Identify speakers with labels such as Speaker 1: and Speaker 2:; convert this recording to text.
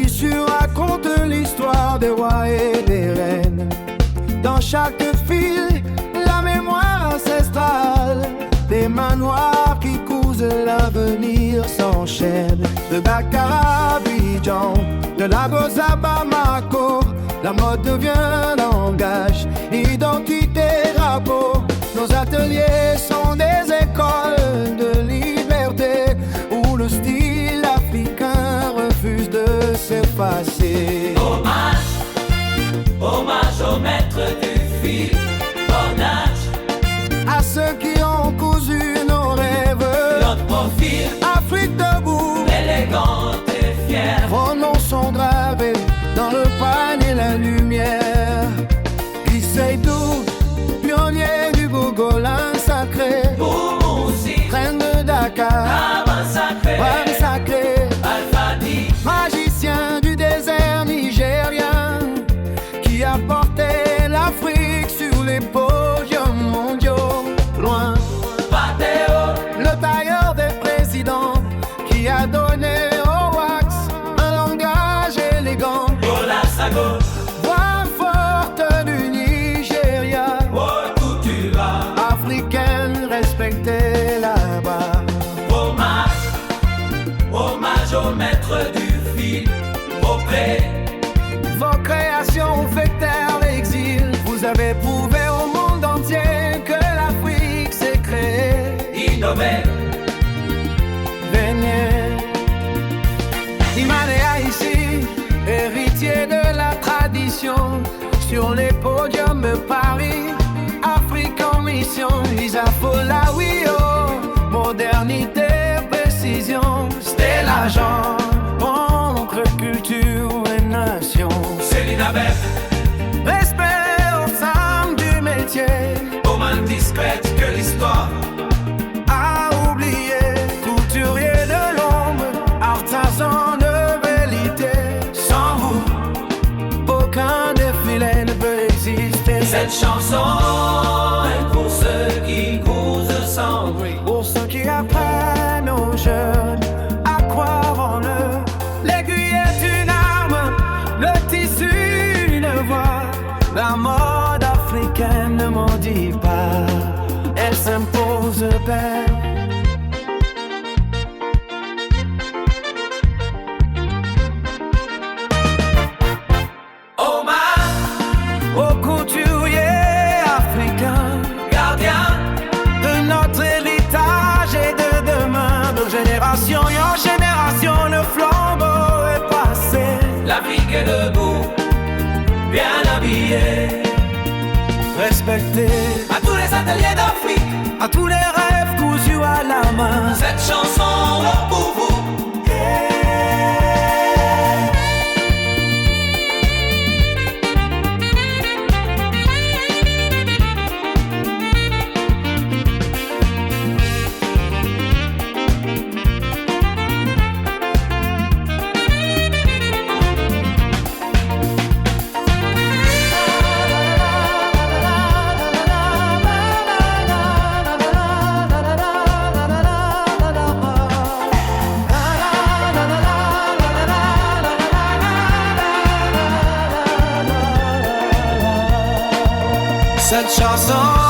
Speaker 1: tissu raconte l'histoire des rois et des reines. Dans chaque fil, la mémoire ancestrale des manoirs qui cousent l'avenir s'enchaînent. De Dakar à Abidjan, de Lagos à Bamako, la mode devient langage, identité, drapeau. Nos ateliers sont des écoles de liberté où le style africain refuse de s'effacer.
Speaker 2: Hommage, hommage au maître du fil, hommage
Speaker 1: à ceux qui ont cousu nos rêves.
Speaker 2: Notre profil,
Speaker 1: Afrique debout,
Speaker 2: élégante et fière.
Speaker 1: Vos noms sont gravés dans le pain et la lumière. Seydou, pionnier du Bogolin sacré.
Speaker 2: Boumoussi,
Speaker 1: reine de Dakar,
Speaker 2: Aban sacré,
Speaker 1: Wan sacré.
Speaker 2: Alfadi,
Speaker 1: magicien du désert nigérien, qui a porté l'Afrique sur les podiums mondiaux. Loin,
Speaker 2: Pateo,
Speaker 1: le tailleur des présidents, qui a donné au wax un langage élégant.
Speaker 2: Bola Sago,
Speaker 1: Voix forte du Nigeria, africaine respectée là-bas.
Speaker 2: hommage, hommage au maître du fil, auprès.
Speaker 1: Vos créations fait taire l'exil. Vous avez prouvé au monde entier que l'Afrique s'est créée.
Speaker 2: Innové,
Speaker 1: Venez, Imanea ici, héritier de la tradition. Sur les podiums de Paris, Afrique en mission. Isa Folawiyo, modernité, précision. Stella Jean, entre culture et nation.
Speaker 2: Céline Abel,
Speaker 1: Respect au sein du métier,
Speaker 2: aux mains discrètes que l'histoire.
Speaker 1: à oublier, couturier de l'ombre, artisan de vérité. Sans vous, aucun défilé ne peut exister.
Speaker 2: Cette chanson est pour ceux qui cousent sans bruit.
Speaker 1: Pour ceux qui apprennent aux jeunes à croire en eux. L'aiguille est une arme, le tissu une voix. La mode africaine ne maudit pas, elle s'impose belle.
Speaker 2: Hommage,
Speaker 1: Aux couturiers africains,
Speaker 2: gardien,
Speaker 1: de notre héritage et de demain. De génération en génération, le flambeau est passé.
Speaker 2: l'Afrique est debout, bien habillée.
Speaker 1: Respecté
Speaker 2: À tous les ateliers d'Afrique,
Speaker 1: à tous les rêves cousus à la main.
Speaker 2: cette chanson est pour vous.
Speaker 1: Cette chanson